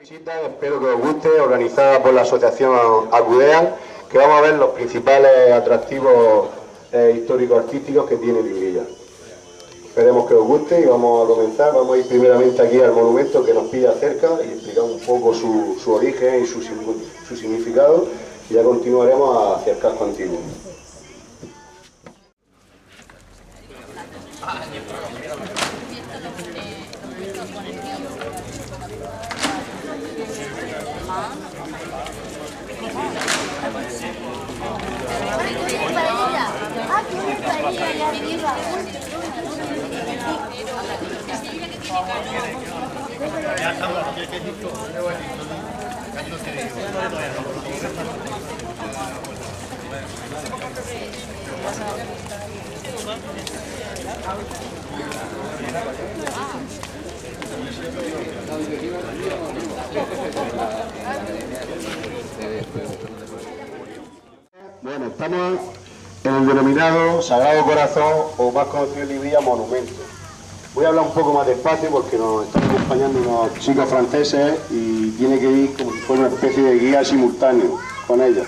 Visita, espero que os guste, organizada por la asociación Acudean, que vamos a ver los principales atractivos histórico-artísticos que tiene Librilla. Esperemos que os guste y vamos a comenzar. Vamos a ir primeramente aquí al monumento que nos pilla cerca y explicar un poco su origen y su significado, y ya continuaremos hacia el casco antiguo. Bueno, estamos en el denominado Sagrado Corazón, o más conocido en Librilla, monumento. Voy a hablar un poco más despacio porque nos están acompañando unos chicos franceses y tiene que ir como si fuera una especie de guía simultáneo con ellos.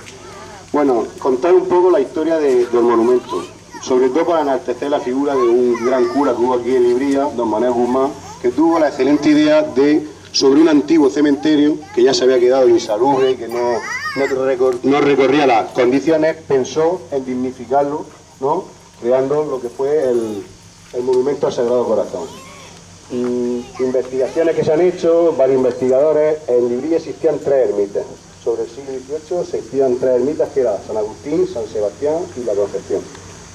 Bueno, contar un poco la historia del monumento, sobre todo para enaltecer la figura de un gran cura que hubo aquí en Librilla, don Manuel Guzmán, que tuvo la excelente idea de, sobre un antiguo cementerio que ya se había quedado insalubre y que no recorría las condiciones, pensó en dignificarlo, ¿no?, creando lo que fue el monumento al Sagrado Corazón. Investigaciones que se han hecho, varios investigadores, en Librilla existían 3 ermitas. Sobre el siglo XVIII existían 3 ermitas, que eran San Agustín, San Sebastián y la Concepción.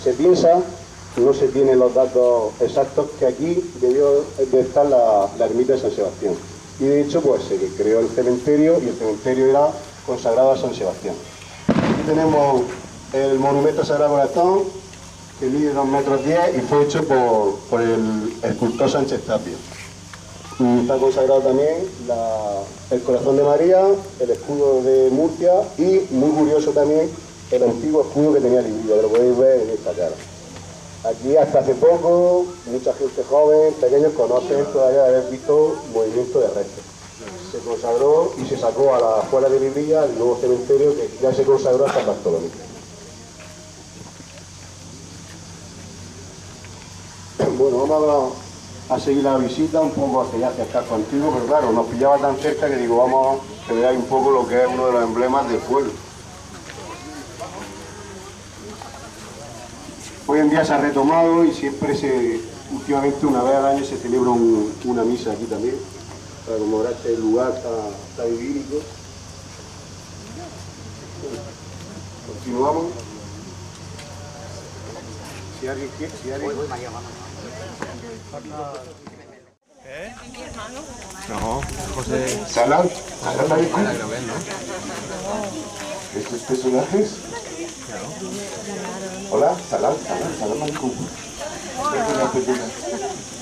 Se piensa, no se tienen los datos exactos, que aquí debió de estar la ermita de San Sebastián. Y de hecho, pues se creó el cementerio, y el cementerio era consagrado a San Sebastián. Aquí tenemos el monumento al Sagrado Corazón, que mide 2,10 metros y fue hecho por el escultor Sánchez Tapia. Y está consagrado también el corazón de María, el escudo de Murcia y, muy curioso también, el antiguo escudo que tenía Librilla, que lo podéis ver en esta cara. Aquí hasta hace poco, mucha gente joven, pequeños, conocen todavía de haber visto movimiento de restos. Se consagró y se sacó a la afuera de Librilla el nuevo cementerio, que ya se consagró hasta Bartolomé. Bueno, vamos a seguir la visita un poco hacia el casco antiguo, pero claro, nos pillaba tan cerca que digo, vamos a que veáis un poco lo que es uno de los emblemas del pueblo. Hoy en día se ha retomado y siempre últimamente una vez al año se celebra una misa aquí también, para conmemorar este lugar tan idílico. Continuamos. Si alguien quiere, Voy, María, vamos. ¿Eh? No, José. ¿Salam? ¿Salam la grabé, no? ¿Estos personajes? Hola, Salam alaikum.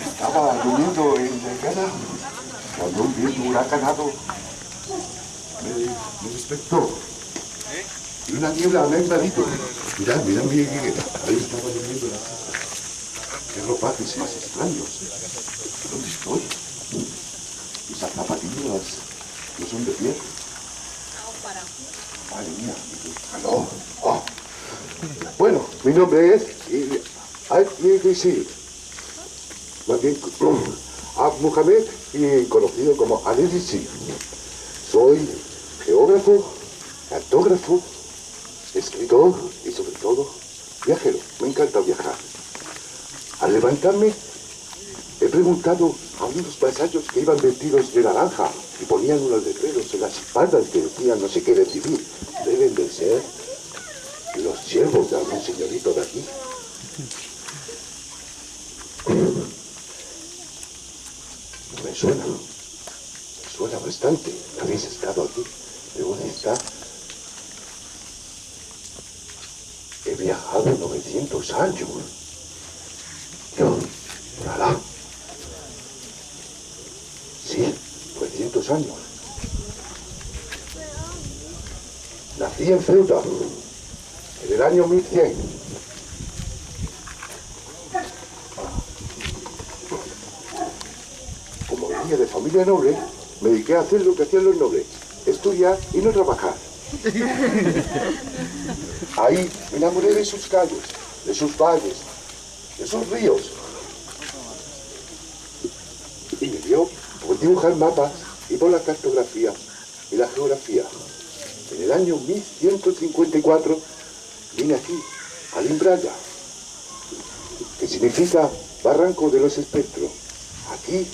Estaba durmiendo en la casa cuando un viento huracanado me despertó. Y una niebla me ha invadido. Mirad bien, ahí estaba durmiendo la casa. Qué ropajes más extraños. ¿Dónde estoy? Esas zapatillas no son de piel. Madre mía, qué calor. Oh. Bueno, mi nombre es más bien Mohamed, y conocido como Ali-Risi. Soy geógrafo, cartógrafo, escritor y sobre todo viajero. Me encanta viajar. Al levantarme he preguntado a unos vasallos que iban vestidos de naranja y ponían unos letreros en las espaldas que decían no sé qué decir. Deben de ser los siervos de algún señorito de aquí. Me suena bastante. Habéis estado aquí. ¿De dónde está? He viajado 900 años. Yo, por Alá. Sí, 900 años. Nací en Ceuta, en el año 1100. Como venía de familia noble, me dediqué a hacer lo que hacían los nobles, estudiar y no trabajar. Ahí me enamoré de sus calles, de sus valles, de sus ríos. Y me dio por dibujar mapas y por la cartografía y la geografía. En el año 1154 vine aquí, a Limbraya, que significa Barranco de los Espectros. Aquí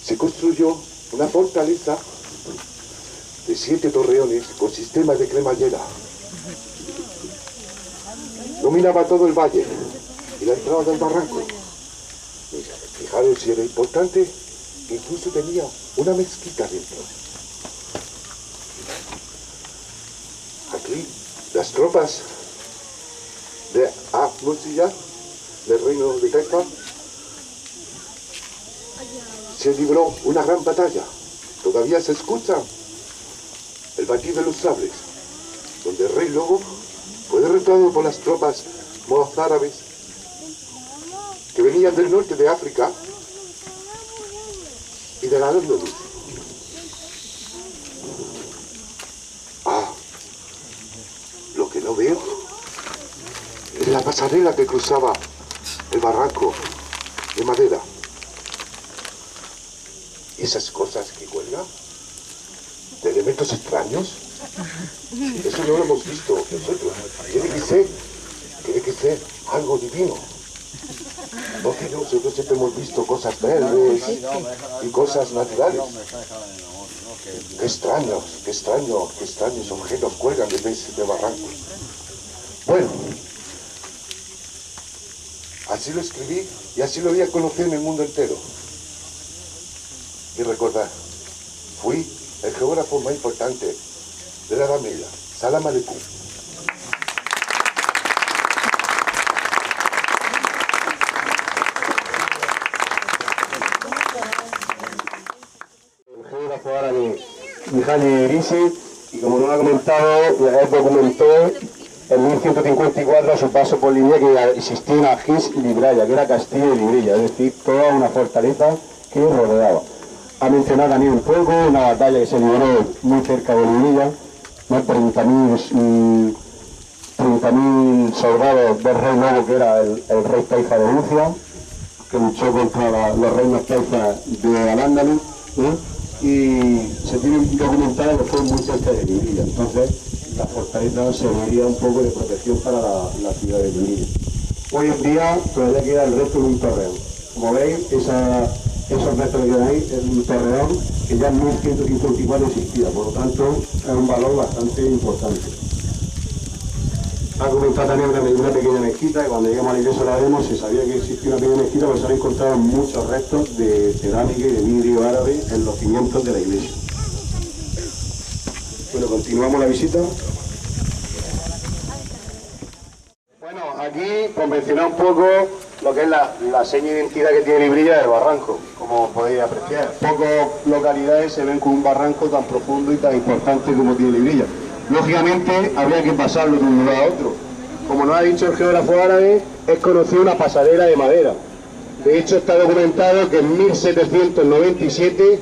se construyó una fortaleza de 7 torreones con sistemas de cremallera. Dominaba todo el valle y la entrada del barranco. Fijaros si era importante, incluso tenía una mezquita dentro. Aquí las tropas de Murcia, del reino de Caifa, se libró una gran batalla. Todavía se escucha el batir de los sables, donde el rey Lobo fue derrotado por las tropas mozárabes que venían del norte de África y de la Al-Ándalus. Lo que no veo es la pasarela que cruzaba el barranco de madera. ¿Y esas cosas que cuelgan? ¿De elementos extraños? Eso no lo hemos visto nosotros. Tiene que ser algo divino. Porque nosotros siempre hemos visto cosas verdes y cosas naturales. Qué extraños objetos cuelgan desde ese barranco. Bueno, así lo escribí y así lo voy a conocer en el mundo entero. Y recordar, fui el geógrafo más importante de la Edad Media, Salam Aleikum. El geógrafo árabe Mihaly Idrisi, y como no lo ha comentado, él documentó en 1154 a su paso por Libia que existía una Agis Libraya, que era Castillo de Librilla, es decir, toda una fortaleza que rodeaba. Ha mencionado también un poco una batalla que se libró muy cerca de Librilla, ¿no? 30.000 soldados del rey Lobo, que era el rey Taifa de Murcia, que luchó contra los reinos Taifa de Al-Ándalus, ¿no? Y se tiene documentado que fue muy cerca de Librilla. Entonces la fortaleza serviría un poco de protección para la ciudad de Librilla. Hoy en día todavía queda el resto de un torreón. Como veis, esos restos que quedan ahí es un torreón que ya en 1154 existía, por lo tanto es un valor bastante importante. Ha comentado también una pequeña mezquita, que cuando lleguemos a la iglesia la vemos, se sabía que existía una pequeña mezquita, porque se han encontrado muchos restos de cerámica y de vidrio árabe en los cimientos de la iglesia. Bueno, continuamos la visita. Bueno, aquí pues mencionar un poco lo que es la seña de identidad que tiene Librilla del barranco, como podéis apreciar. Pocas localidades se ven con un barranco tan profundo y tan importante como tiene Librilla. Lógicamente habría que pasarlo de un lugar a otro. Como nos ha dicho el geógrafo árabe, es conocida una pasarela de madera. De hecho está documentado que en 1797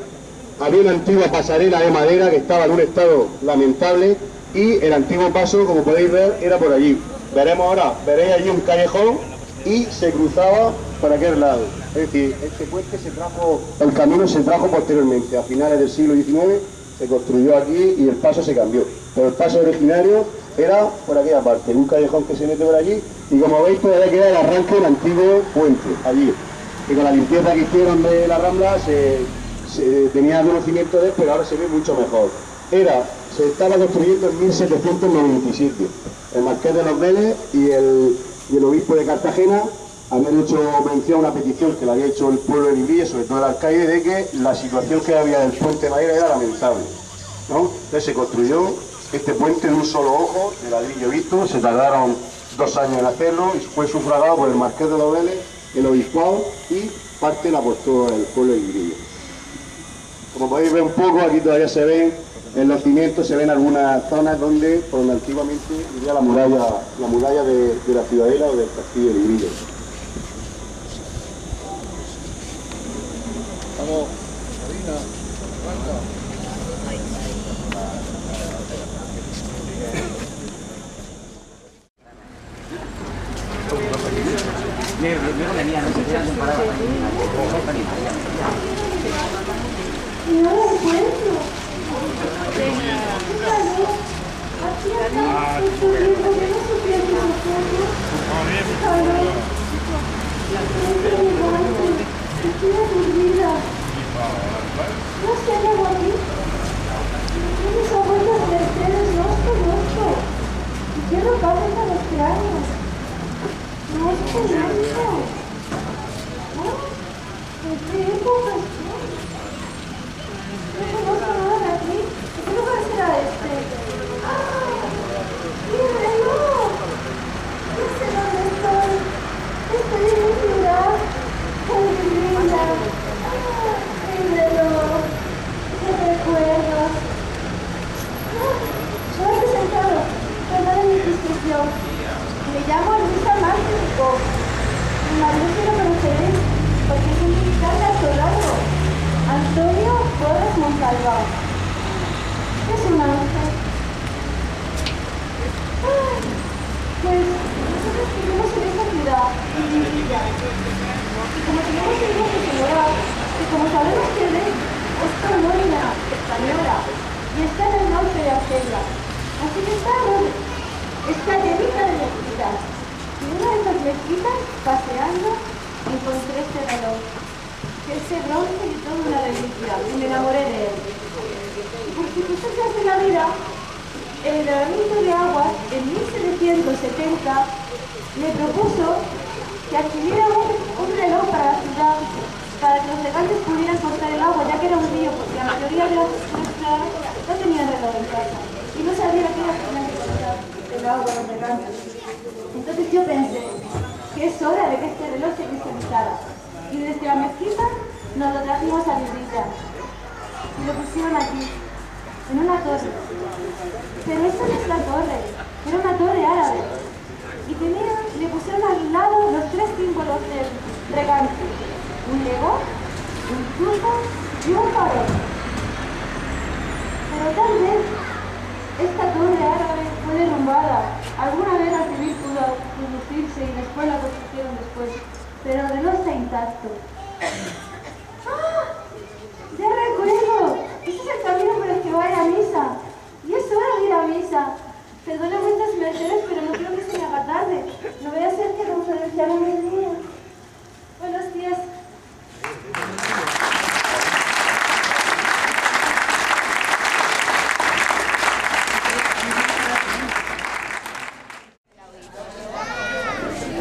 había una antigua pasarela de madera que estaba en un estado lamentable y el antiguo paso, como podéis ver, era por allí. Veremos ahora, veréis allí un callejón y se cruzaba por aquel lado. Es decir, este puente el camino se trajo posteriormente, a finales del siglo XIX, se construyó aquí y el paso se cambió. Pero el paso originario era por aquella parte, un callejón que se mete por allí, y como veis todavía queda el arranque del antiguo puente, allí. Y con la limpieza que hicieron de la Rambla se tenía conocimiento de él, pero ahora se ve mucho mejor. Se estaba construyendo en 1797. El marqués de los Vélez y el obispo de Cartagena habían hecho mención a una petición que le había hecho el pueblo de Librilla, sobre todo el alcaide, de que la situación que había del puente de madera era lamentable, ¿no? Entonces se construyó este puente de un solo ojo, de ladrillo visto, se tardaron 2 años en hacerlo y fue sufragado por el marqués de los Vélez, el obispado y parte la aportó el pueblo de Librilla. Como podéis ver un poco, aquí todavía se ven, en los cimientos se ven algunas zonas por donde antiguamente vivía la muralla de la ciudadela o del castillo de Librilla. Vamos.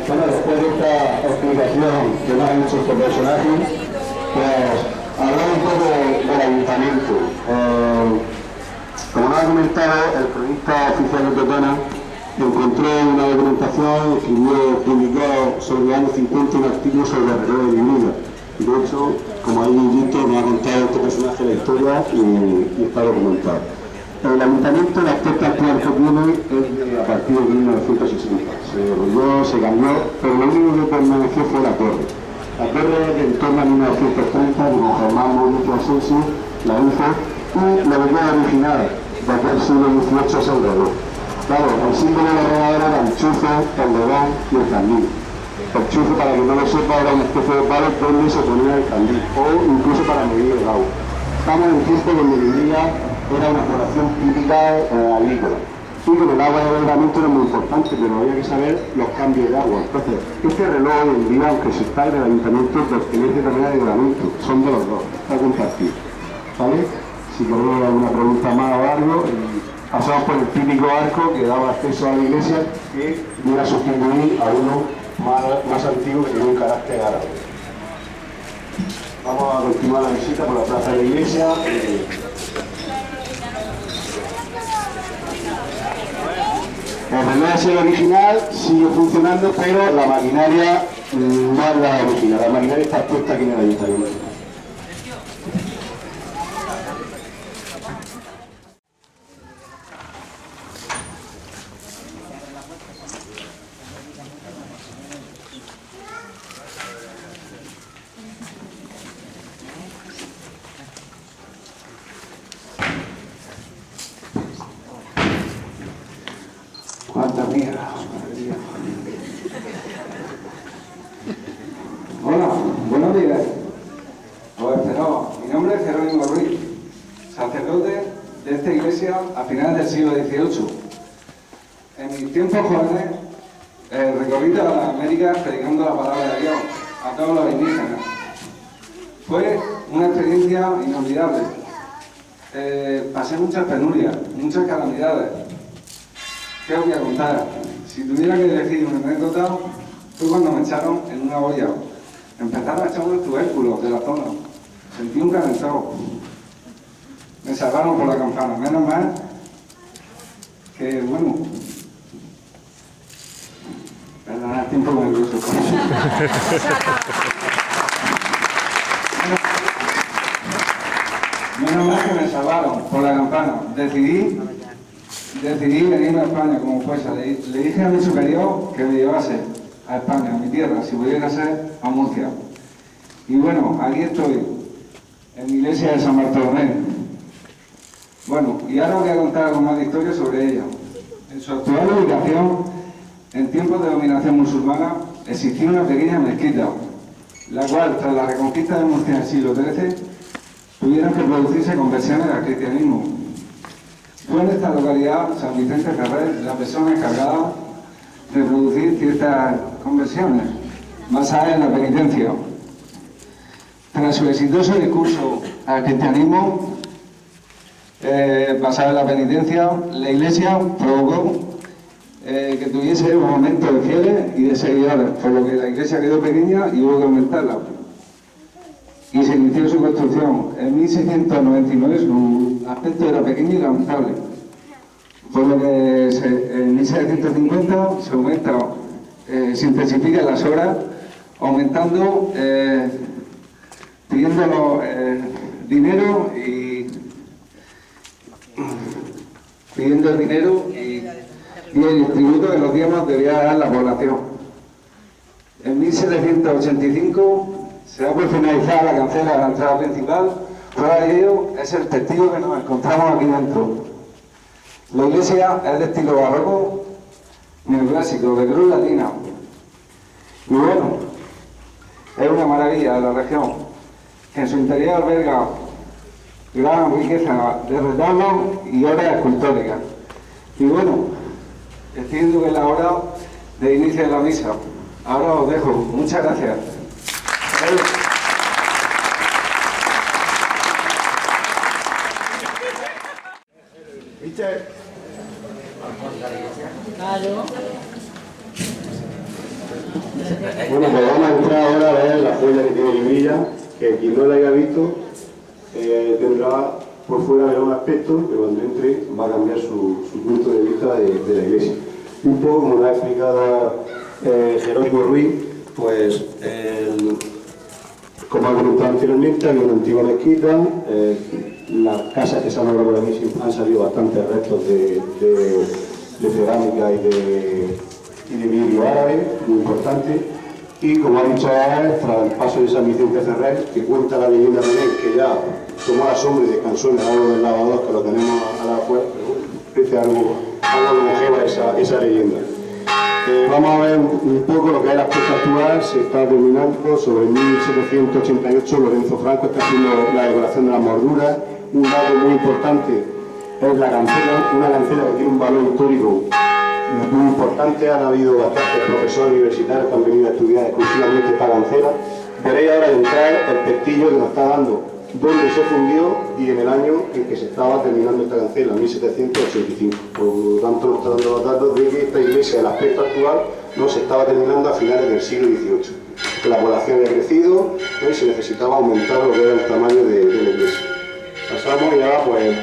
Bueno, después de esta explicación que nos ha hecho este personaje, pues hablar un poco del ayuntamiento. Como nos ha comentado, el cronista oficial de Totana encontró una documentación, publicó sobre el año 50 un artículo sobre el reloj de Librilla. De hecho, como habéis visto, nos ha contado este personaje la historia y está documentado. El ayuntamiento, la aspecto actual que tiene es a partir de 1960. Se derrumbó, se cambió, pero lo único que permaneció fue la torre. La torre de en torno a 1930, con Germán Mauricio Asensio, la hizo, y la verdad original de aquel siglo XVIII es el reloj. Claro, el símbolo de la regadera era el chuzo, el ledón y el candil. El chuzo, para que no lo sepa, era una especie de palo donde se ponía el candil, o incluso para medir el agua. Estamos en tiempo donde vivía era una población típica agrícola. Sí, que el agua de tratamiento era muy importante, pero había que saber los cambios de agua. Entonces, este reloj hoy en día, aunque se está en el ayuntamiento, pertenece también al ayuntamiento. Son de los dos, está compartido. ¿Vale? Si queréis alguna pregunta más o algo, pasamos por el típico arco que daba acceso a la iglesia, que viene a sustituir a uno más antiguo que tiene un carácter árabe. Vamos a continuar la visita por la plaza de la iglesia. El reloj es el original, sigue funcionando, pero la maquinaria no es la original. La maquinaria está puesta aquí en el ayuntamiento. mía. Hola, buenos días. Os esperaba. Mi nombre es Jerónimo Ruiz, sacerdote de esta iglesia a finales del siglo XVIII. En mis tiempos jóvenes recorrí toda la América predicando la palabra de Dios a todos los indígenas. Fue una experiencia inolvidable. Pasé muchas penurias, muchas calamidades. ¿Qué os voy a contar? Si tuviera que elegir una anécdota, fue cuando me echaron en una olla. Empezaron a echarme tubérculos de la zona. Sentí un calentón. Me salvaron por la campana. Menos mal que, bueno... Perdona, estoy un poco nervioso. Menos mal que me salvaron por la campana. Decidí venirme a España como fuese. Le dije a mi superior que me llevase a España, a mi tierra, si pudiera ser a Murcia. Y bueno, aquí estoy, en mi iglesia de San Bartolomé. Bueno, y ahora voy a contar algo más de historia sobre ella. En su actual ubicación, en tiempos de dominación musulmana, existía una pequeña mezquita, la cual, tras la reconquista de Murcia en el siglo XIII, tuvieron que producirse conversiones al cristianismo. Fue en esta localidad, San Vicente Ferrer, la persona encargada de producir ciertas conversiones basadas en la penitencia. Tras su exitoso discurso al cristianismo, basado en la penitencia, la Iglesia provocó que tuviese un aumento de fieles y de seguidores, por lo que la Iglesia quedó pequeña y hubo que aumentarla. Y se inició su construcción. En 1699 su aspecto era pequeño y lamentable, por lo que en 1750 se aumenta, se intensifican las obras, aumentando, pidiendo dinero y pidiendo el dinero y el tributo que los diezmos debía dar la población. En 1785 se da por finalizada la cancela de la entrada principal. Prueba de ello es el testigo que nos encontramos aquí dentro. La iglesia es de estilo barroco, neoclásico, de cruz latina. Y bueno, es una maravilla de la región, que en su interior alberga gran riqueza de retablos y obras escultóricas. Y bueno, estoy viendo que es la hora de inicio de la misa. Ahora os dejo. Muchas gracias. Bueno, pues vamos a entrar ahora a ver la joya que tiene Librilla, que quien no la haya visto tendrá por fuera ver un aspecto que cuando entre va a cambiar su punto de vista de la iglesia. Y un poco como lo ha explicado Jerónimo Ruiz, pues como ha comentado anteriormente, había una antigua mezquita. Las casas que se han logrado por aquí han salido bastantes restos de cerámica y de vidrio árabe, muy importante. Y como ha dicho ahora, tras el paso de San Vicente Ferrer, que cuenta la leyenda también, que ya tomó la sombra y descansó en el lado del lavador, que lo tenemos a la afuera, pero parece algo longeva esa leyenda. Vamos a ver un poco lo que es el aspecto actual. Se está terminando. Sobre 1788 Lorenzo Franco está haciendo la decoración de las molduras. Un dato muy importante es la cancela, una cancela que tiene un valor histórico muy importante. Han habido bastantes profesores universitarios que han venido a estudiar exclusivamente esta cancela. Veréis ahora de entrar el pestillo que nos está dando dónde se fundió y en el año en que se estaba terminando esta cancela, 1785. Por lo tanto, nos está dando los datos de que esta iglesia, el aspecto actual, no se estaba terminando a finales del siglo XVIII. Que la población había crecido, ¿no? Y se necesitaba aumentar lo que era el tamaño de la iglesia. Pasamos y ahora pues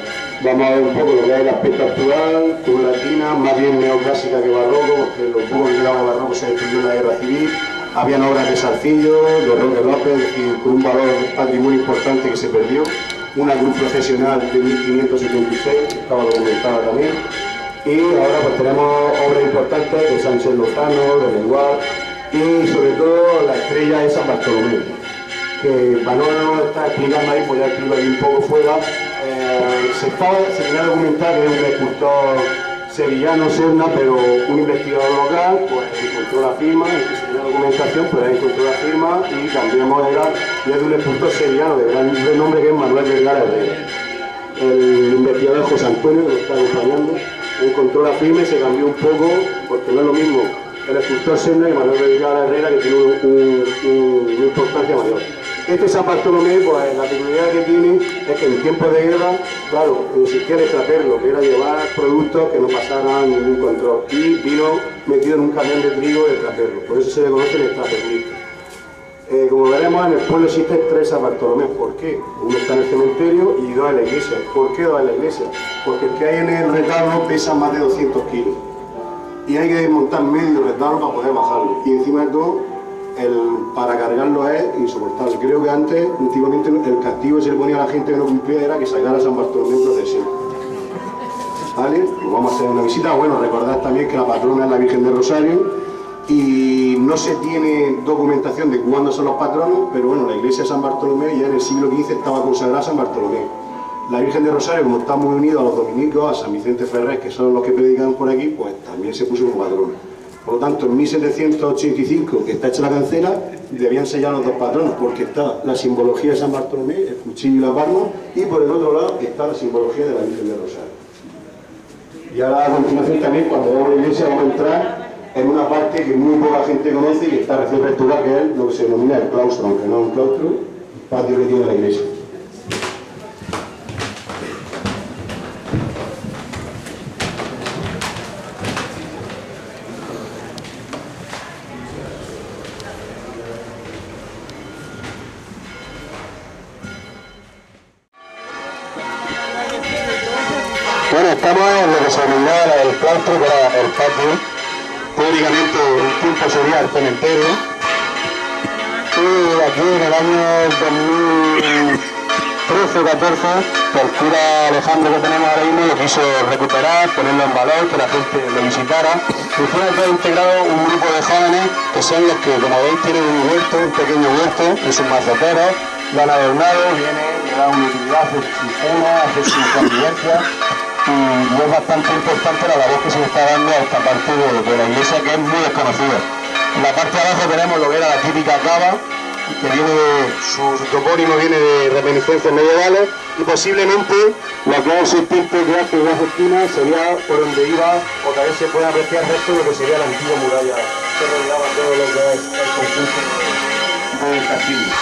vamos a ver un poco lo que es el aspecto actual, cruz latina, más bien neoclásica que barroco, porque lo poco que quedaba de barroco se destruyó en la guerra civil. Habían obras de Salcillo, de Roque López, es decir, con un valor patrimonio importante que se perdió. Una cruz procesional de 1576, estaba documentada también. Y ahora pues tenemos obras importantes de Sánchez Lozano, de Lenguar y sobre todo la estrella de San Bartolomé, que Manolo está explicando ahí, pues ya explico ahí un poco fuera. Se viene a documentar que es un escultor sevillano, Serna, pero un investigador local pues encontró la firma, en que se tenía documentación, pues encontró la firma y cambiamos y es de un escultor sevillano de gran nombre que es Manuel Vergara Herrera. El investigador José Antonio, que nos está acompañando, encontró la firma y se cambió un poco, porque no es lo mismo el escultor Serna que Manuel Vergara Herrera, que tiene una importancia mayor. Este San Bartolomé, pues la peculiaridad que tiene es que en tiempos de guerra, claro, existía el extraperlo, que era llevar productos que no pasaran ningún control, y vino metido en un camión de trigo de extraperlo, por eso se le conoce el extraperlista. Como veremos, en el pueblo existen 3 San Bartolomé. ¿Por qué? Uno está en el cementerio y 2 en la iglesia. ¿Por qué 2 en la iglesia? Porque el que hay en el retablo pesa más de 200 kilos y hay que desmontar medio retablo para poder bajarlo, y encima de todo para cargarlo es insoportable. Creo que antes, antiguamente, el castigo que se le ponía a la gente que no cumplía era que sacara a San Bartolomé en procesión. ¿Vale? Pues vamos a hacer una visita. Bueno, recordad también que la patrona es la Virgen del Rosario y no se tiene documentación de cuándo son los patronos, pero bueno, la iglesia de San Bartolomé ya en el siglo XV estaba consagrada a San Bartolomé. La Virgen del Rosario, como está muy unida a los dominicos, a San Vicente Ferrer, que son los que predican por aquí, pues también se puso como patrona. Por lo tanto, en 1785, que está hecha la cancela, debían sellar los 2 patronos, porque está la simbología de San Bartolomé, el cuchillo y la palma, y por el otro lado está la simbología de la Virgen del Rosario. Y ahora a continuación también, cuando vamos a la iglesia, vamos a entrar en una parte que muy poca gente conoce y que está recién restaurada, que es lo que se denomina el claustro, aunque no es un claustro, el patio que tiene la iglesia. Bueno, estamos en lo que se denominaba el claustro, que era el patio. Teóricamente un tiempo sería el cementerio. Y aquí en el año 2013-14, el cura Alejandro que tenemos ahora mismo lo quiso recuperar, ponerlo en valor, que la gente lo visitara. Y fue integrado un grupo de jóvenes que son los que, como veis, tienen un huerto, un pequeño huerto en sus maceteros, lo han adornado, vienen, le dan una utilidad, hacer su cena, hacer su convivencia. Y es bastante importante la labor que se le está dando a esta parte de la iglesia, que es muy desconocida. En la parte de abajo tenemos lo que era la típica cava, que viene su topónimo viene de reminiscencias medievales, y posiblemente lo que es el templo que hace de las esquinas sería por donde iba, o también se puede apreciar resto de lo que sería la antigua muralla que rodeaba todo lo que es el conjunto del castillo.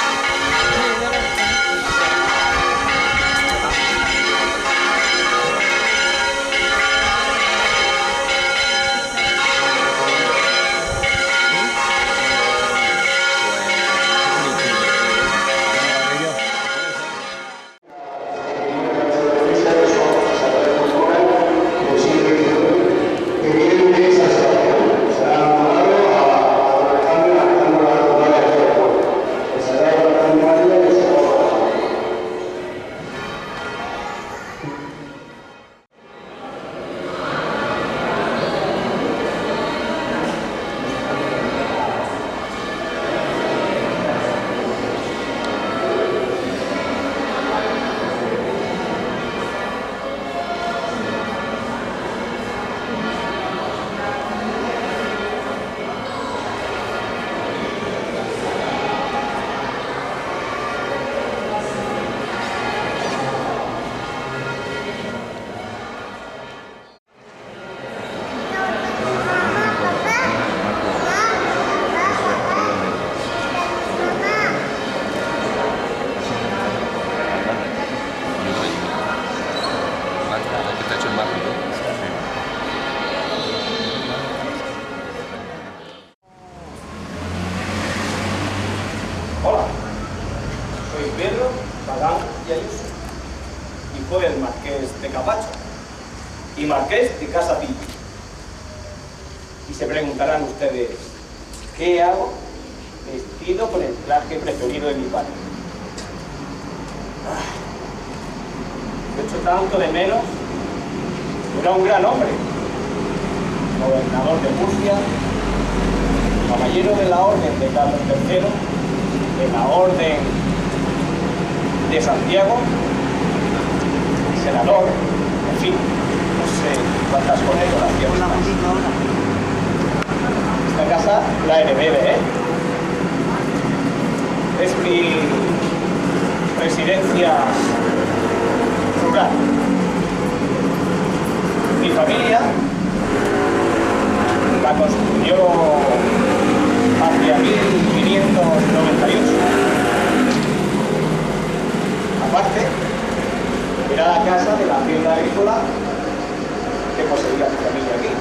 y fue el marqués de Capacho y marqués de Casa Pillo. Y se preguntarán ustedes, ¿qué hago vestido con el traje preferido de mi padre? He hecho tanto de menos. Era un gran hombre, gobernador de Murcia, caballero de la Orden de Carlos III, de la Orden de Santiago, senador, en fin, no sé. cuantas condecoraciones más. Esta casa la heredé de él. Es mi residencia rural. Mi familia la construyó hacia 1598. Aparte, era la casa de la hacienda agrícola que poseía mi familia aquí.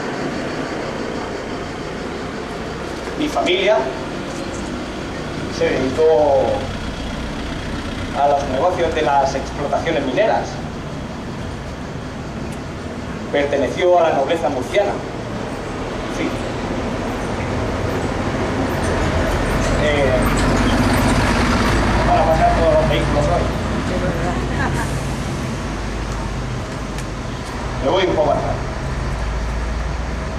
Mi familia se dedicó a los negocios de las explotaciones mineras. Perteneció a la nobleza murciana. Sí. Van a pasar todos los vehículos hoy. Me voy un poco atrás.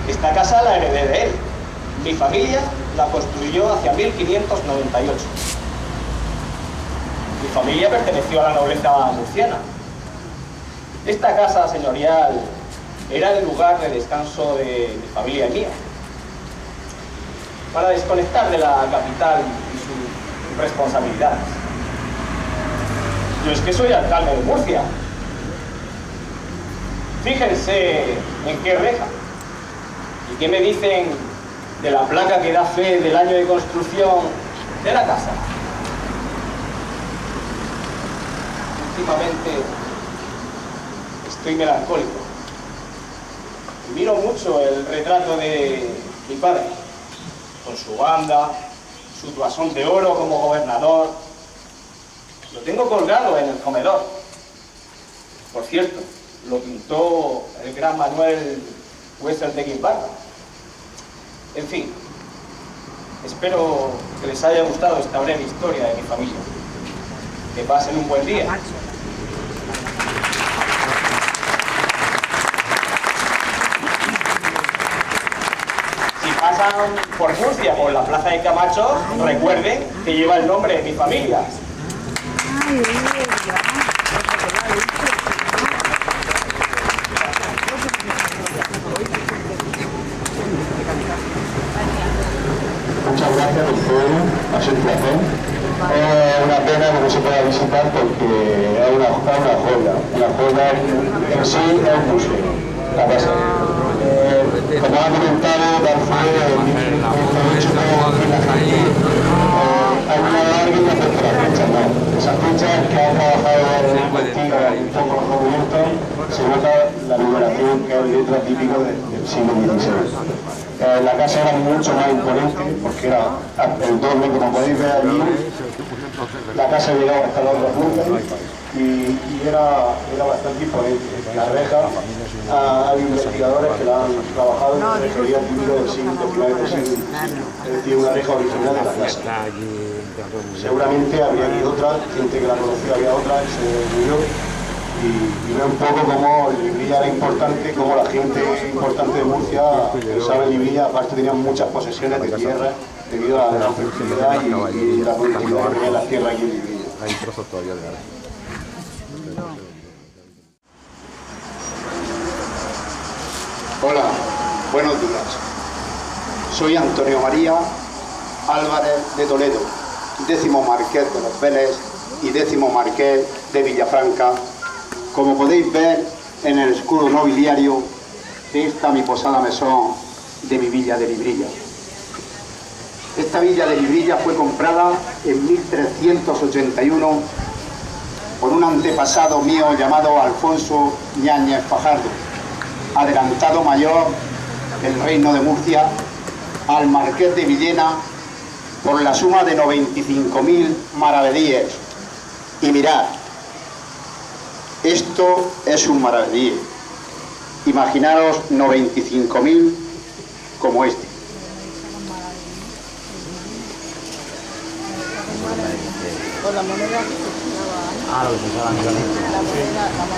Esta casa la heredé de él. Mi familia la construyó hacia 1598. Mi familia perteneció a la nobleza murciana. Esta casa señorial era el lugar de descanso de mi familia y mía, para desconectar de la capital y sus responsabilidades. Yo es que soy alcalde de Murcia. Fíjense en qué reja. ¿Y qué me dicen de la placa que da fe del año de construcción de la casa? Últimamente estoy melancólico. Miro mucho el retrato de mi padre, con su banda, su toisón de oro como gobernador. Lo tengo colgado en el comedor. Por cierto, lo pintó el gran Manuel Wessel de Guimbarra. En fin, espero que les haya gustado esta breve historia de mi familia. Que pasen un buen día. Si pasan por Murcia, por la plaza de Camacho, recuerden que lleva el nombre de mi familia. Muchas gracias, doctor. Ha sido un placer. Es una pena que no se pueda visitar porque es una joya. Una joya en sí es un museo. La casa. Como ha comentado, tal fue el 1808 en la calle. Hay una larga y acerca de la fecha, ¿no? Esas fechas que ha trabajado en el vestido un poco los documentos, se nota la numeración que es el letra típico del siglo XVI. La casa era mucho más imponente porque era el doble, como podéis ver allí. La casa llegaba hasta la otra punta y era bastante imponente. La reja, hay investigadores que la han trabajado en la rejería típica del siglo XIX. Es decir, una reja original de la casa. Seguramente habría habido otra, gente que la conocía había otra, se murió. Y ve un poco cómo Librilla era importante, cómo la gente importante de Murcia pensaba en Librilla, aparte tenían muchas posesiones de tierra debido a la gran fertilidad y la productividad que tenía la tierra aquí en Librilla. Hay trozos todavía de verdad. Hola, buenos días. Soy Antonio María Álvarez de Toledo, 10º marqués de los Vélez y 10º marqués de Villafranca. Como podéis ver en el escudo nobiliario de esta mi posada mesón de mi villa de Librilla. Esta villa de Librilla fue comprada en 1381 por un antepasado mío llamado Alfonso Ñáñez Fajardo, adelantado mayor del reino de Murcia, al marqués de Villena por la suma de 95.000 maravedíes. Y mirad, esto es un maravedí. Imaginaros 95.000 como este. Con la moneda que se usaba. Lo que se usaba anteriormente. La moneda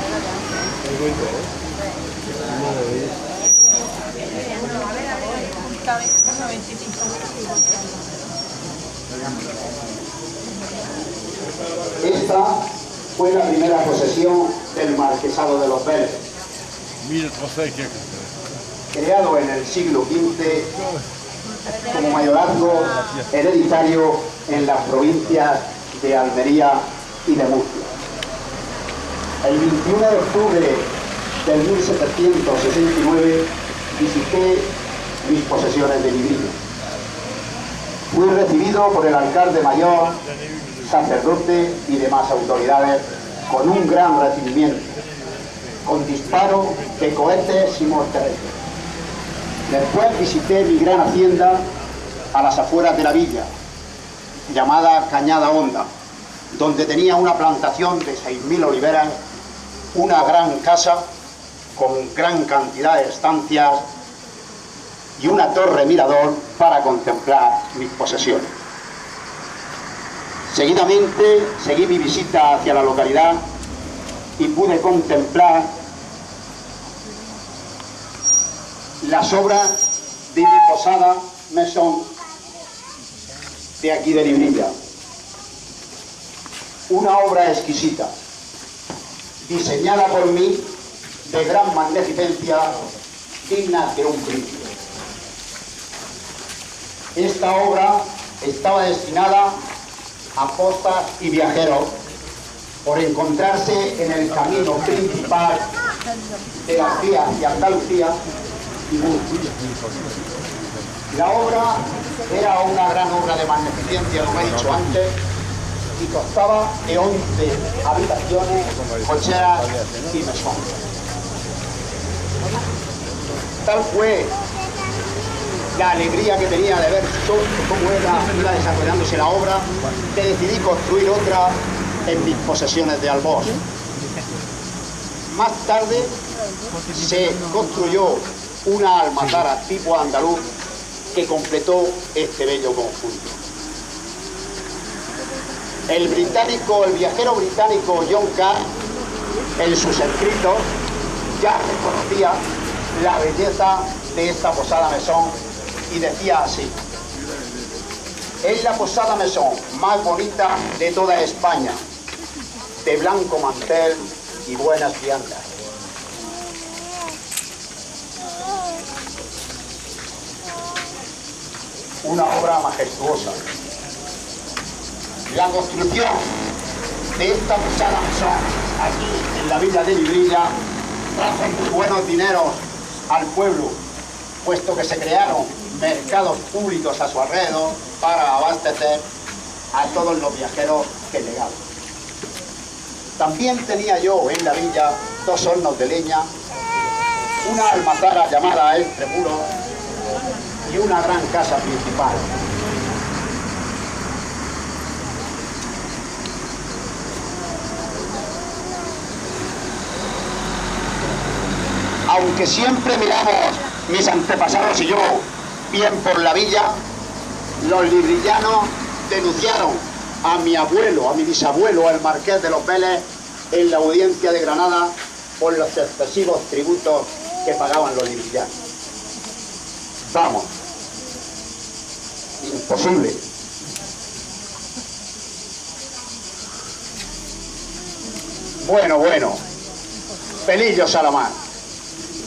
Esta fue la primera posesión del marquesado de los Vélez. Mira el trocé que creado en el siglo XV como mayorazgo hereditario en las provincias de Almería y de Murcia. El 21 de octubre del 1769 visité mis posesiones de Librilla. Fui recibido por el alcalde mayor, sacerdote y demás autoridades con un gran recibimiento, con disparo de cohetes y morteros. Después visité mi gran hacienda a las afueras de la villa, llamada Cañada Honda, donde tenía una plantación de 6.000 oliveras, una gran casa con gran cantidad de estancias y una torre mirador para contemplar mis posesiones. Seguidamente seguí mi visita hacia la localidad y pude contemplar las obras de mi posada mesón de aquí de Librilla. Una obra exquisita, diseñada por mí, de gran magnificencia, digna de un príncipe. Esta obra estaba destinada a postas y viajeros por encontrarse en el camino principal de las vías de Andalucía y Murcia. La obra era una gran obra de magnificencia, como he dicho antes, y constaba de 11 habitaciones, cocheras y mesón. Tal fue la alegría que tenía de ver cómo iba desarrollándose la obra, que decidí construir otra en mis posesiones de Albós. Más tarde se construyó una almazara tipo andaluz que completó este bello conjunto. El viajero británico John Carr, en sus escritos, ya reconocía la belleza de esta posada mesón y decía así: es la posada mesón más bonita de toda España, de blanco mantel y buenas viandas. Una obra majestuosa. La construcción de esta posada mesón aquí en la villa de Librilla trajo muy buenos dineros al pueblo, puesto que se crearon mercados públicos a su alrededor para abastecer a todos los viajeros que llegaban. También tenía yo en la villa 2 hornos de leña, una almazara llamada El Tremuro y una gran casa principal. Aunque siempre miramos, mis antepasados y yo, bien por la villa, los librillanos denunciaron a mi abuelo, a mi bisabuelo, el marqués de los Vélez, en la audiencia de Granada por los excesivos tributos que pagaban los librillanos. Vamos, imposible. Bueno, Pelillo Salamán.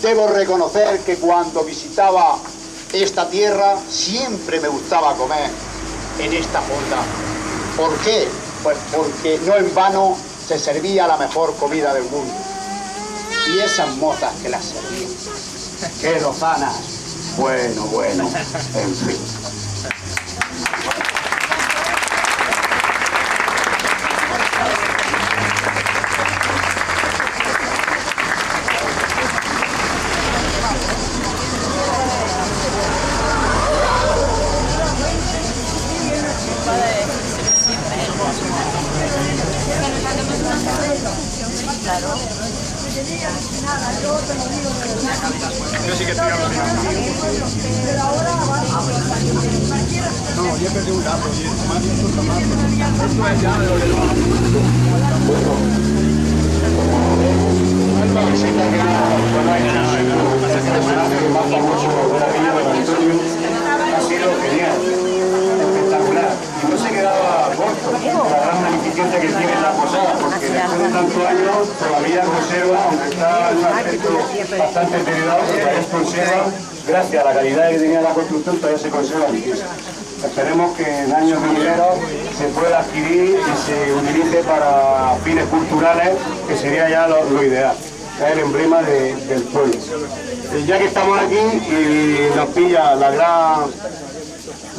Debo reconocer que cuando visitaba esta tierra siempre me gustaba comer en esta fonda. ¿Por qué? Pues porque no en vano se servía la mejor comida del mundo. Y esas mozas que las servían, qué lozanas. Bueno, en fin. Yo sí que estoy alucinado. No, yo perdí un lazo. Esto es ya de lo que lo ha sido genial, espectacular. Y no se quedaba corto, la gran magnificencia riqueza que tiene la posada, porque después de tantos años todavía conserva, aunque está en un aspecto bastante deteriorado, todavía conserva, gracias a la calidad que tenía la construcción, todavía se conserva riqueza. Esperemos que en años venideros se pueda adquirir y se utilice para fines culturales, que sería ya lo ideal, que es el emblema del pueblo. Ya que estamos aquí y nos pilla la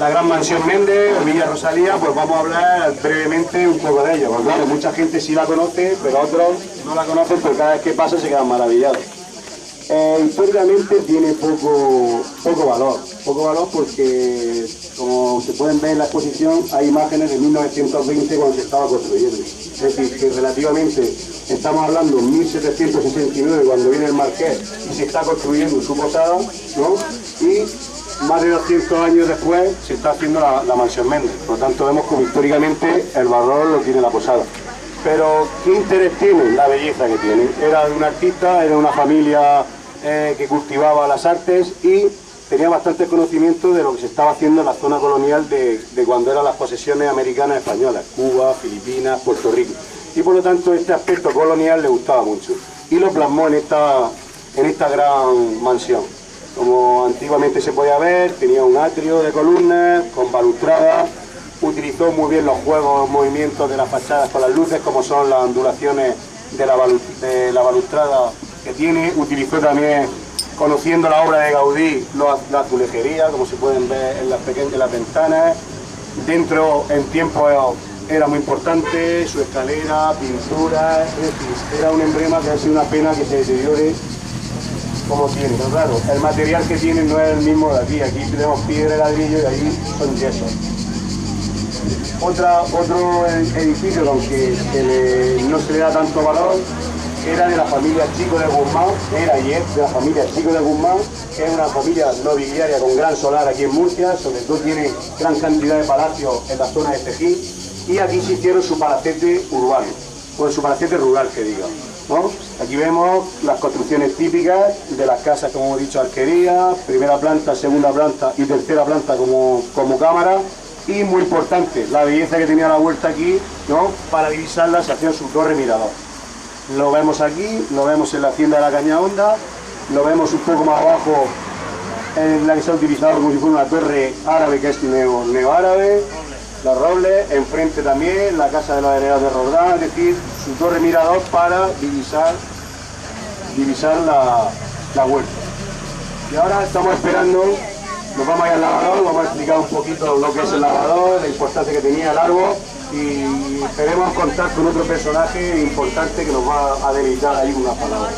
gran mansión Méndez, Villa Rosalía, pues vamos a hablar brevemente un poco de ella. Porque claro, mucha gente sí la conoce, pero otros no la conocen, porque cada vez que pasa se quedan maravillados. Históricamente tiene poco valor porque, como se pueden ver en la exposición, hay imágenes de 1920 cuando se estaba construyendo. Es decir, que relativamente estamos hablando de 1769 cuando viene el marqués y se está construyendo su posada, ¿no? Y más de 200 años después se está haciendo la mansión Méndez. Por lo tanto, vemos como históricamente el valor lo tiene la posada. Pero, ¿qué interés tiene? La belleza que tiene. Era de un artista, era una familia que cultivaba las artes y tenía bastante conocimiento de lo que se estaba haciendo en la zona colonial de cuando eran las posesiones americanas españolas, Cuba, Filipinas, Puerto Rico. Y por lo tanto este aspecto colonial le gustaba mucho. Y lo plasmó en esta gran mansión. Como antiguamente se podía ver, tenía un atrio de columnas con balustradas, utilizó muy bien los juegos, movimientos de las fachadas con las luces, como son las ondulaciones de la balustrada que tiene, utilizó también, conociendo la obra de Gaudí, la azulejería, como se pueden ver en las ventanas. Dentro, en tiempo, era muy importante, su escalera, pintura, es decir, era un emblema que ha sido una pena que se deteriore como tiene. Pero claro, el material que tiene no es el mismo de aquí. Aquí tenemos piedra y ladrillo y ahí son yesos. Otro edificio, aunque no se le da tanto valor, era de la familia Chico de Guzmán, de la familia Chico de Guzmán, que es una familia nobiliaria con gran solar aquí en Murcia, sobre todo tiene gran cantidad de palacios en la zona de Tejín, y aquí se hicieron su palacete urbano, o su palacete rural, que diga, ¿no? Aquí vemos las construcciones típicas de las casas, como hemos dicho, alquería, primera planta, segunda planta y tercera planta como cámara. Y muy importante, la belleza que tenía la huerta aquí, ¿no? Para divisarla se hacía su torre mirador. Lo vemos aquí, lo vemos en la hacienda de la Caña Honda, lo vemos un poco más abajo en la que se ha utilizado como si fuera una torre árabe, que es neoárabe, los robles, enfrente también la casa de los herederos de Roldán, es decir, su torre mirador para divisar la huerta. Y ahora estamos esperando. Nos vamos a ir al lavador, vamos a explicar un poquito lo que es el lavador, la importancia que tenía el árbol y esperemos contar con otro personaje importante que nos va a deleitar ahí unas palabras.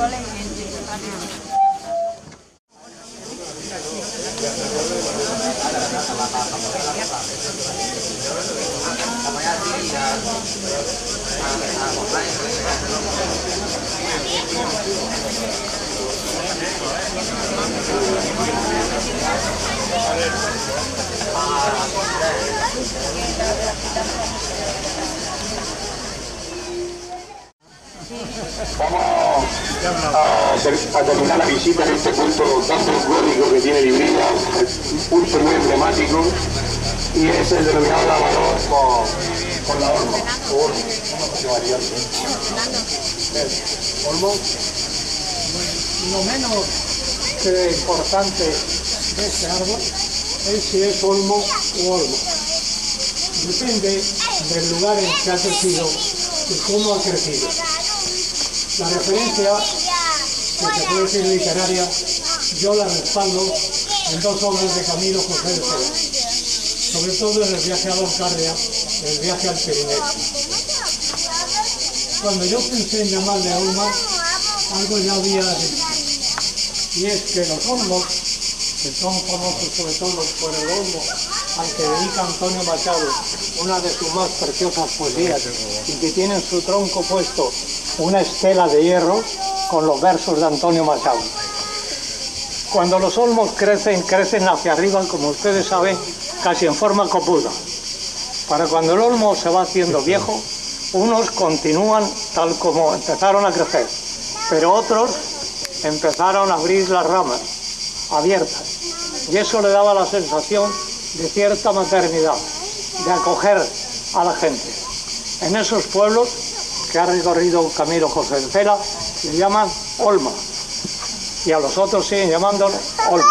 Vamos a terminar la visita en este punto tan folclórico que tiene Librilla, un punto muy emblemático, y es el denominado lavador con la horma. ¿Olmo? Lo menos importante de este árbol es si es olmo o olmo. Depende del lugar en que ha crecido y cómo ha crecido. La referencia, que se puede decir literaria, yo la respaldo en dos obras de Camilo José de Cela, sobre todo en el viaje a Doncarria, el viaje al Pirineo. Cuando yo pensé en llamarle a olma, algo ya había dicho, y es que los olmos, que son famosos sobre todo por el olmo al que dedica Antonio Machado una de sus más preciosas poesías, y que tiene en su tronco puesto una estela de hierro con los versos de Antonio Machado. Cuando los olmos crecen hacia arriba, como ustedes saben, casi en forma copuda. Para cuando el olmo se va haciendo viejo, unos continúan tal como empezaron a crecer, pero otros empezaron a abrir las ramas abiertas, y eso le daba la sensación de cierta maternidad, de acoger a la gente. En esos pueblos que ha recorrido Camilo José de Cela le llaman olma, y a los otros siguen llamando olma.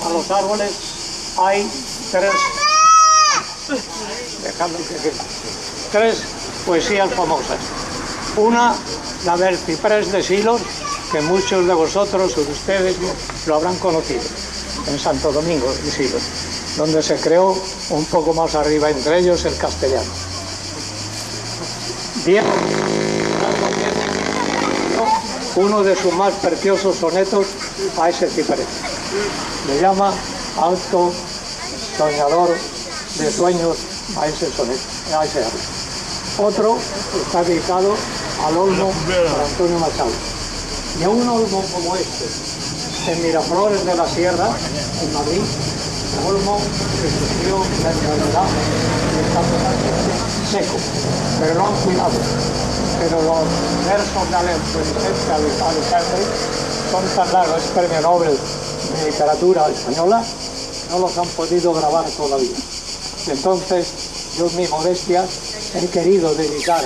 A los árboles hay tres poesías famosas. Una, la del ciprés de Silos, que muchos de vosotros o de ustedes lo habrán conocido, en Santo Domingo de Silos, donde se creó un poco más arriba, entre ellos el castellano. Diego, uno de sus más preciosos sonetos a ese ciprés. Le llama alto soñador de sueños a ese soneto, a ese árbol. Otro está dedicado al olmo por Antonio Machado. Y a un olmo como este, en Miraflores de la Sierra, en Madrid, el olmo que sufrió la enfermedad y está totalmente seco, pero lo han cuidado. Pero los versos de Alexandre son tan largos, es premio Nobel de literatura española, no los han podido grabar todavía. Entonces, yo en mi modestia he querido dedicar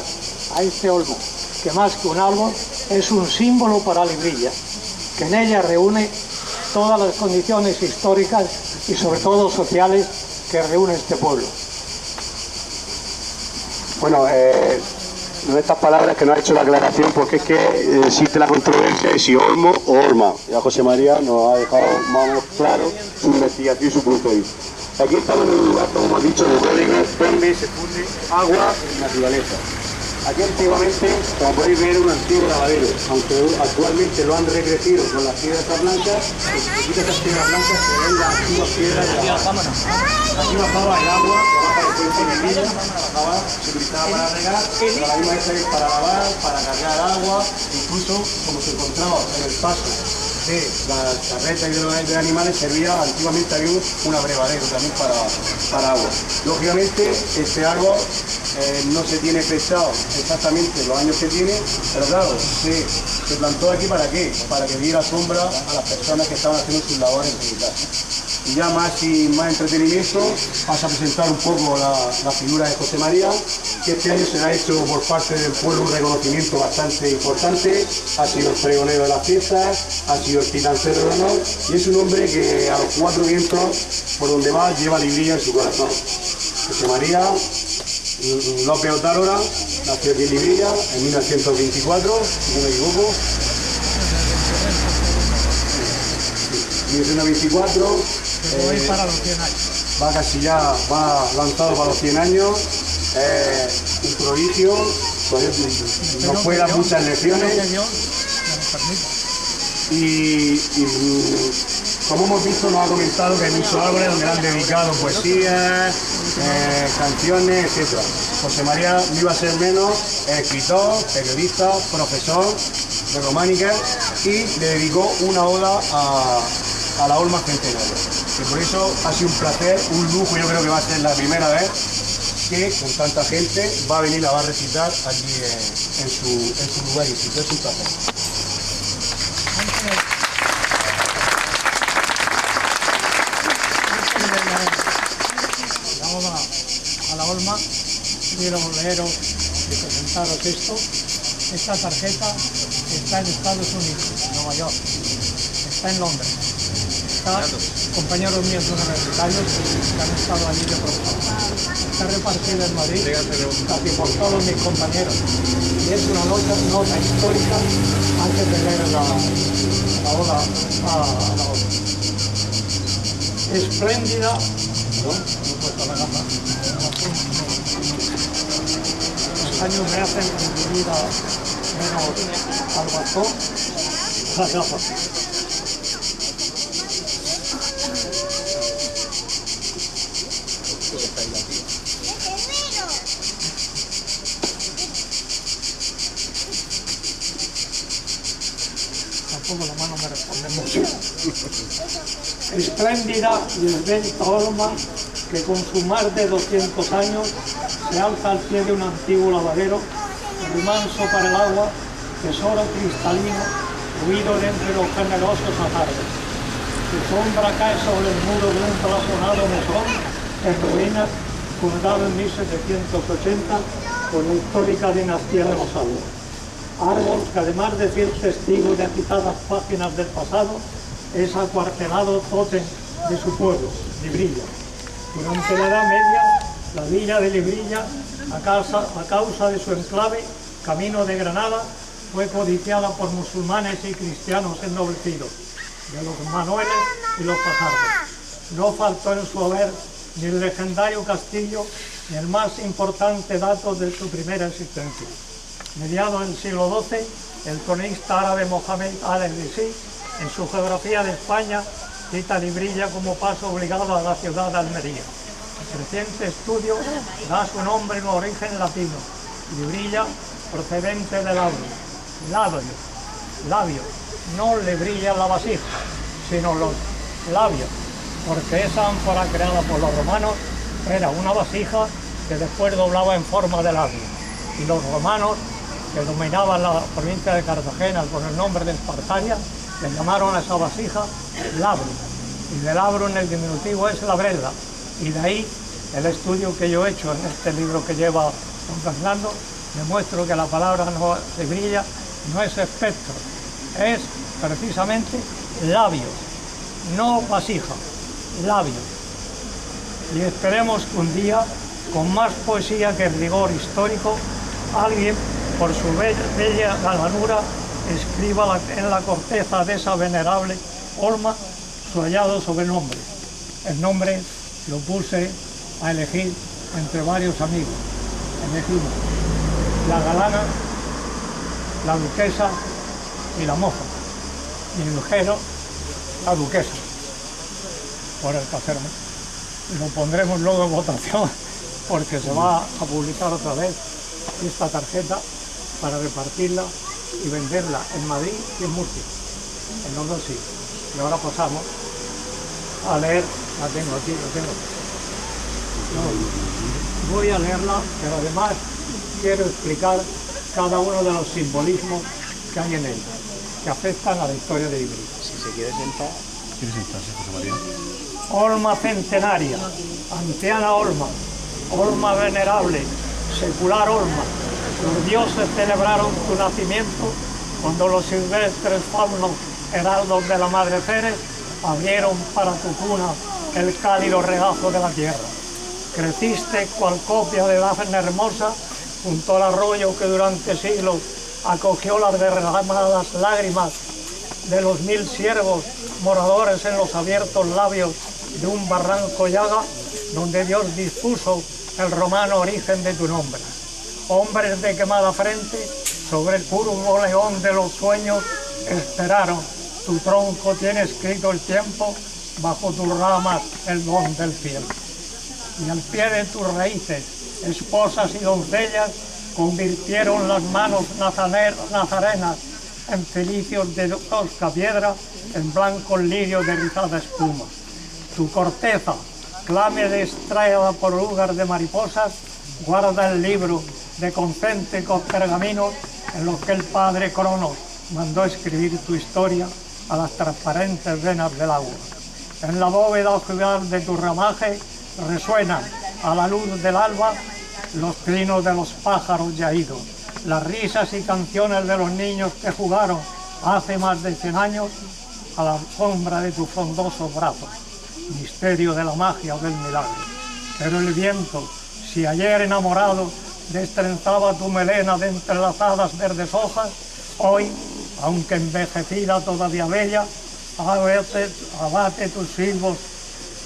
a este olmo, que más que un árbol es un símbolo para Librilla, que en ella reúne todas las condiciones históricas y sobre todo sociales que reúne este pueblo. Bueno, en estas palabras que nos ha hecho la aclaración, porque es que existe la controversia de si olmo o olma. Ya José María nos ha dejado más o menos claro su investigación y su punto de vista. Aquí estamos en un lugar, como hemos dicho, de bodegas, donde se funde agua y naturaleza. Aquí antiguamente, como podéis ver, era un antiguo lavadero, aunque actualmente lo han recrecido con las piedras blancas. Si quitas esas piedras blancas se ven las antiguas piedras de la cámara. Aquí bajaba el agua, bajaba el puente de Villa, se utilizaba para regar, pero a la misma vez para lavar, para cargar agua, incluso como se encontraba en el paso de las carretas y de animales, servía, antiguamente había un abrevadero también para agua. Lógicamente, este agua no se tiene fechado exactamente los años que tiene, pero claro, se plantó aquí ¿para qué? Para que diera sombra a las personas que estaban haciendo sus labores en su casa. Y ya más sin más entretenimiento, paso a presentar un poco la figura de José María, que este año se le ha hecho por parte del pueblo un reconocimiento bastante importante. Ha sido el pregonero de las fiestas, ha sido el financiero de honor, y es un hombre que a los cuatro vientos, por donde va, lleva Librilla en su corazón. José María López Otálora nació aquí en Librilla en 1924, si no me equivoco. 1924, para los 100 años. Va casi ya, va lanzado para los 100 años, un prodigio, nos puede dar muchas lecciones. Y como hemos visto, nos ha comentado que hay muchos árboles donde le han dedicado poesías, canciones, etc. José María no iba a ser menos, escritor, periodista, profesor de románica, y le dedicó una oda a la olma centenaria. Y por eso ha sido un placer, un lujo, yo creo que va a ser la primera vez que con tanta gente va a venir, la va a recitar aquí en su lugar, y es un placer. A la olma, quiero leeros y presentaros esto. Esta tarjeta está en Estados Unidos, en Nueva York, está en Londres, está compañeros míos universitarios que han estado allí de profesor. Está repartida en Madrid, casi por todos mis compañeros, y es una nota histórica antes de leer la oda a la olma. Espléndida, no he puesto la gama. Los años me hacen en mi vida menos albazón, las gafas. Tampoco la mano me responde mucho. Espléndida y esbelta olma que con su más de 200 años se alza al pie de un antiguo lavadero, remanso para el agua, tesoro cristalino, huido de entre los generosos azares. Su sombra cae sobre el muro de un blasonado mesón en ruinas, fundado en 1780 por la histórica dinastía de los Alba. Árbol que, además de ser testigo de agitadas páginas del pasado, es acuartelado tótem de su pueblo, Librilla. Durante la Edad Media, la villa de Librilla, a causa de su enclave, camino de Granada, fue codiciada por musulmanes y cristianos ennoblecidos, de los Manueles y los Fajardos. No faltó en su haber ni el legendario castillo, ni el más importante dato de su primera existencia. Mediado el siglo XII, el cronista árabe Mohamed al-Edrisi, en su geografía de España, cita Librilla como paso obligado a la ciudad de Almería. El reciente estudio da su nombre en origen latino, Librilla, procedente de labio, no le brilla la vasija, sino los labios, porque esa ánfora creada por los romanos era una vasija que después doblaba en forma de labio, y los romanos, que dominaban la provincia de Cartagena con el nombre de Espartaria, le llamaron a esa vasija labro, y de labro en el diminutivo es labrella, y de ahí el estudio que yo he hecho en este libro que lleva don Fernando, demuestro que la palabra no se brilla, no es espectro, es precisamente labios, no vasija, labios. Y esperemos que un día, con más poesía que rigor histórico, alguien, por su bella galanura, escriba en la corteza de esa venerable olma su hallado sobrenombre. El nombre lo puse a elegir entre varios amigos. Elegimos la galana, la duquesa y la moza. Y el Ujero, la duquesa, por el caserme. Lo pondremos luego en votación porque se va a publicar otra vez esta tarjeta para repartirla y venderla en Madrid y en Murcia, en los dos sitios. Y ahora pasamos a leer, la tengo aquí, la tengo. No, voy a leerla, pero además quiero explicar cada uno de los simbolismos que hay en ella, que afectan a la historia de Librilla. Si se quiere sentar. ¿Quiere sentarse, José María? Olma centenaria, anciana olma, olma venerable, secular olma. Los dioses celebraron tu nacimiento cuando los silvestres faunos heraldos de la madre Ceres abrieron para tu cuna el cálido regazo de la tierra. Creciste cual copia de Dafne hermosa junto al arroyo que durante siglos acogió las derramadas lágrimas de los 1000 siervos moradores en los abiertos labios de un barranco llaga donde Dios dispuso el romano origen de tu nombre. Hombres de quemada frente, sobre el curvo león de los sueños, esperaron. Tu tronco tiene escrito el tiempo, bajo tus ramas el don del cielo. Y al pie de tus raíces, esposas y doncellas, convirtieron las manos nazarenas en cilicios de tosca piedra, en blancos lirios de rizada espuma. Tu corteza, clame de estrella por lugar de mariposas, guarda el libro de concéntricos pergaminos en los que el padre Cronos mandó escribir tu historia a las transparentes venas del agua. En la bóveda ojival de tu ramaje resuenan a la luz del alba los trinos de los pájaros ya idos, las risas y canciones de los niños que jugaron hace más de 100 años a la sombra de tus frondosos brazos, misterio de la magia o del milagro. Pero el viento, si ayer enamorado destrenzaba tu melena de entrelazadas verdes hojas, hoy, aunque envejecida todavía bella, abate tus silbos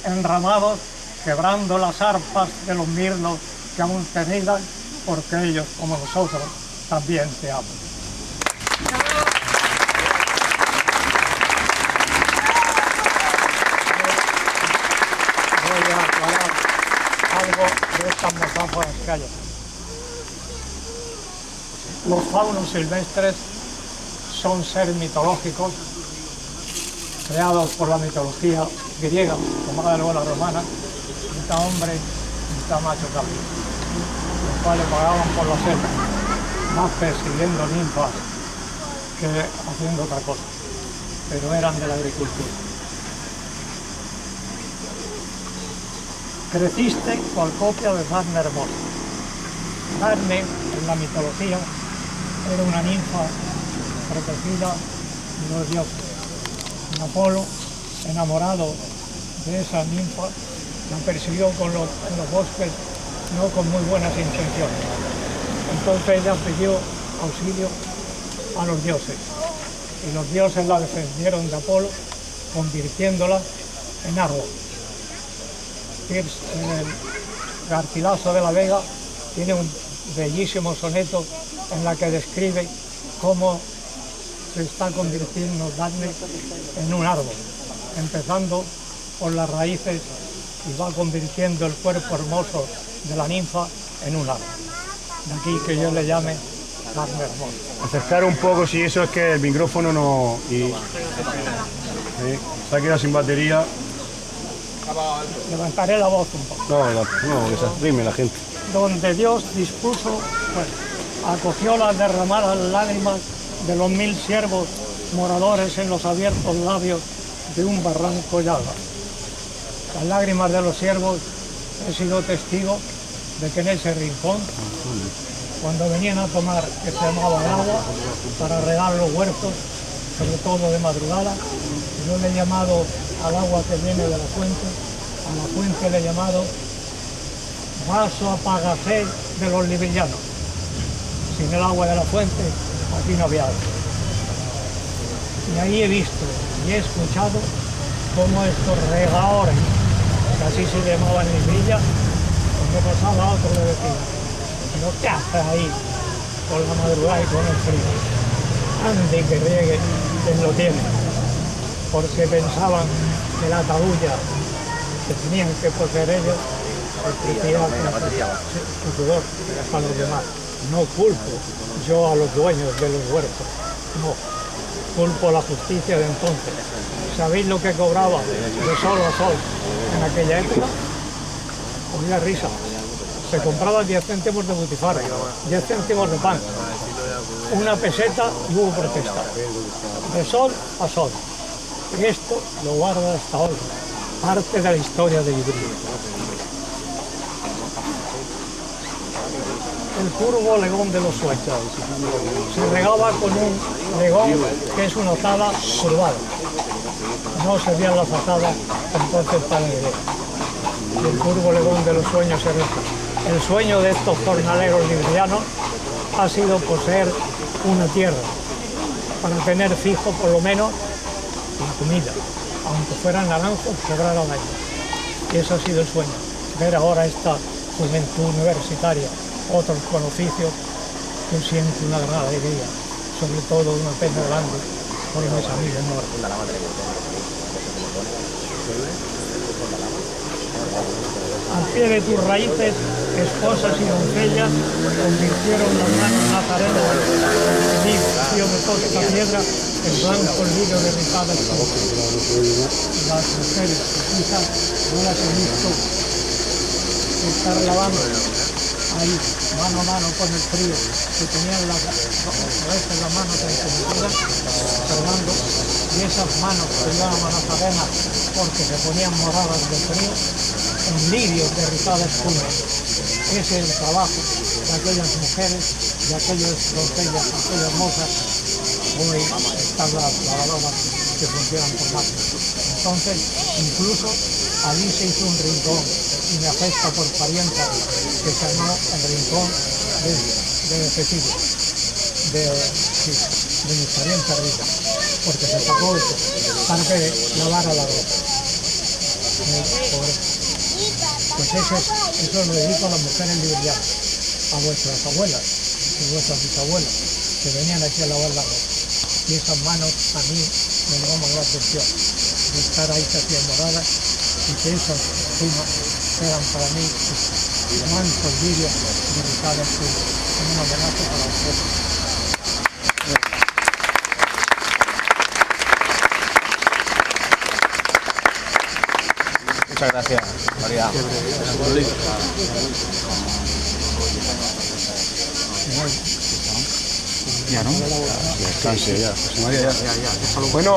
enramados, quebrando las arpas de los mirlos que aún te nidan, porque ellos, como nosotros, también te aman. Voy a aclarar algo de estas metáforas que hay. Los faunos silvestres son seres mitológicos creados por la mitología griega, tomada luego la romana, mitad hombre, mitad macho cabrío, los cuales pagaban por la selva, más persiguiendo ninfas que haciendo otra cosa, pero eran de la agricultura. creciste cual copia de Dafne hermosa. Dafne, en la mitología, era una ninfa protegida de los dioses. Y Apolo, enamorado de esa ninfa, la persiguió en los bosques, no con muy buenas intenciones. Entonces ella pidió auxilio a los dioses. Y los dioses la defendieron de Apolo, convirtiéndola en árbol. En el Garcilaso de la Vega tiene un bellísimo soneto en la que describe cómo se está convirtiendo Dafne en un árbol, empezando por las raíces y va convirtiendo el cuerpo hermoso de la ninfa en un árbol. De aquí que yo le llame Dafne hermosa. Acercar un poco, si eso es que el micrófono no... se ha quedado sin batería. Levantaré la voz un poco. No, que se arrime la gente. Donde Dios dispuso, acogió las derramadas lágrimas de los 1000 siervos moradores en los abiertos labios de un barranco llaga. Las lágrimas de los siervos, he sido testigo de que en ese rincón, cuando venían a tomar que se llamaba agua para regar los huertos, sobre todo de madrugada, yo le he llamado al agua que viene de la fuente, a la fuente le he llamado vaso apagacé de los librianos. Sin el agua de la fuente, aquí no había agua. Y ahí he visto y he escuchado cómo estos regadores, que así se llamaban en Librilla, cuando pasaba otro le decía, ¿pero qué haces ahí con la madrugada y con el frío? Ande que riegue quien lo tiene, porque pensaban que la tabulla que tenían que poseer ellos ofrecía su sudor a los demás. No culpo yo a los dueños de los huertos, no, culpo a la justicia de entonces. ¿Sabéis lo que cobraba de sol a sol en aquella época? Había risa. Se compraban 10 céntimos de butifarra, 10 céntimos de pan, una peseta y hubo protesta. De sol a sol. Y esto lo guarda hasta hoy, parte de la historia de Librilla. El curvo legón de los suecos. Se regaba con un legón que es una tala curvada. No servían las azadas entonces para el legón. El curvo legón de los sueños se reza. El sueño de estos jornaleros librianos ha sido poseer una tierra para tener fijo por lo menos la comida, aunque fueran naranjos, cobraran años. Y eso ha sido el sueño. Ver ahora esta juventud universitaria, otros con oficios, yo siento una gran alegría, sobre todo una pena grande por mis amigos muertos. Al pie de tus raíces, esposas y doncellas convirtieron las manos nazarenas en limpio de toda esta piedra en blanco lirio de rizadas. Las mujeres hijas no las he visto estar lavando ahí, mano a mano con el frío, que tenían a veces las manos encometidas, observando, y esas manos que llaman nazarenas porque se ponían moradas de frío, en lirios de rizada espuma. Ese es el trabajo de aquellas mujeres, de aquellas doncellas, aquellas mozas, hoy están las lavadoras que funcionan por máquina. Entonces, incluso allí se hizo un rincón, y me afecta por parienta, que se llamó el rincón de Cecilia, de mis parientas ricas, porque se sacó esto para que lavara la ropa. Pues eso lo dedico a las mujeres librianas, a vuestras abuelas y vuestras bisabuelas, que venían aquí a lavar la ropa. Y esas manos a mí me llaman la atención, de estar ahí casi moradas, y que esas plumas eran para mí blancos lirios de rizada espuma, como un homenaje para vosotros. Muchas gracias, María. Ya, ¿no? Descanse, ya. María, ya. Bueno,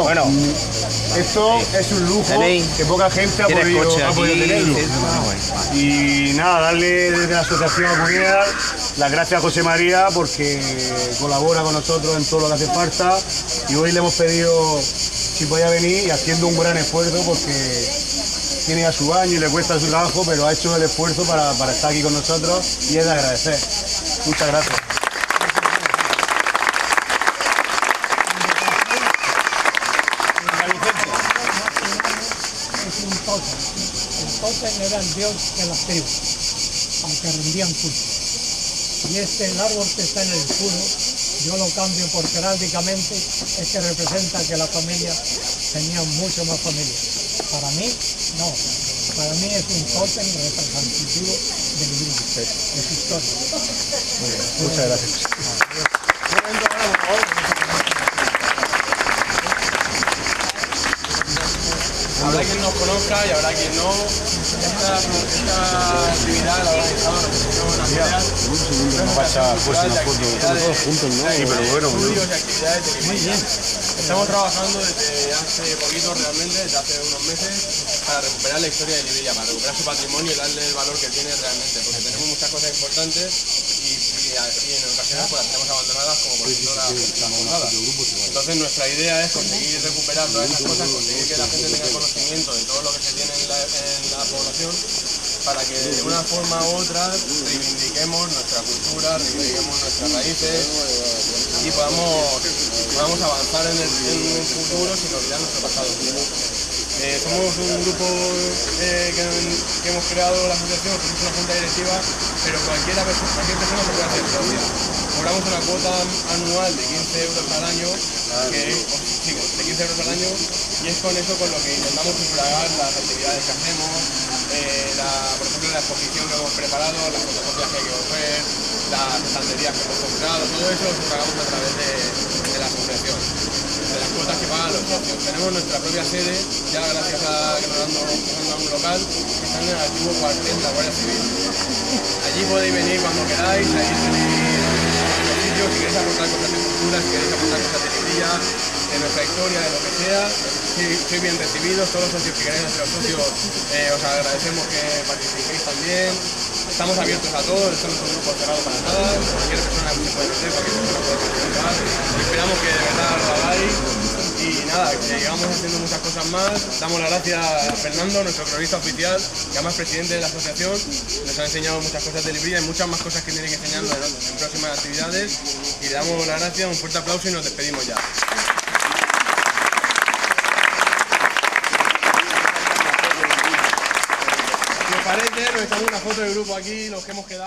Esto es un lujo que poca gente ha podido tenerlo. Y nada, darle desde la Asociación Acuñar las gracias a José María porque colabora con nosotros en todo lo que hace falta y hoy le hemos pedido si podía venir y haciendo un gran esfuerzo porque tiene ya su año y le cuesta su trabajo, pero ha hecho el esfuerzo para estar aquí con nosotros y es de agradecer. Muchas gracias. Es un tótem. El tótem era el dios de las tribus, aunque rendían culto. Y el árbol que está en el escudo, yo lo cambio porque heráldicamente es que representa que la familia tenía mucho más familia. Para mí, no. Para mí es un tótem representativo del libro, de su historia. Muy bien, muchas gracias. Habrá quien nos conozca y habrá quien no. Esta actividad la ha organizado la Asociación Nacional. Sí, pero bueno, estudios y actividades de Muy bien. Estamos trabajando desde hace poquito realmente, desde hace unos meses, para recuperar la historia de Libia, para recuperar su patrimonio y darle el valor que tiene realmente, porque tenemos muchas cosas importantes y en ocasiones pues las tenemos abandonadas como por ejemplo la jornada. Entonces nuestra idea es conseguir recuperar todas esas cosas, conseguir que la gente tenga conocimiento de todo lo que se tiene en la población para que de una forma u otra reivindiquemos nuestra cultura, reivindiquemos nuestras raíces y podamos avanzar en el futuro sin olvidar nuestro pasado. Somos un grupo que hemos creado la asociación, somos una junta directiva, pero cualquier persona se puede hacer socia. Cobramos una cuota anual de 15 euros al año, de 15 euros al año, y es con eso con lo que intentamos sufragar las actividades que hacemos, por ejemplo la exposición que hemos preparado, las fotocopias que hay que coger, las estanterías que hemos comprado, todo eso lo sufragamos a través de la asociación, de las cuotas que pagan los socios. Tenemos nuestra propia sede, ya gracias a que nos han dado un local, que está en el antiguo cuartel de la Guardia Civil. Allí podéis venir cuando queráis, ahí tenéis los sitios, si queréis aportar cosas de cultura, si queréis aportar cosas de Libia, de nuestra historia, de lo que sea, sois bien recibidos, todos los socios que queráis hacer los socios, os agradecemos que participéis también. Estamos abiertos a todos, esto no es un grupo cerrado para nada, cualquier persona se puede meter, cualquier persona puede participar. Esperamos que de verdad lo hagáis y nada, que sigamos haciendo muchas cosas más. Damos las gracias a Fernando, nuestro cronista oficial, que además presidente de la asociación, nos ha enseñado muchas cosas de Libia y muchas más cosas que tiene que enseñarnos en próximas actividades. Y le damos las gracias, un fuerte aplauso y nos despedimos ya. Parece, nos echamos una foto de grupo aquí, los que hemos quedado.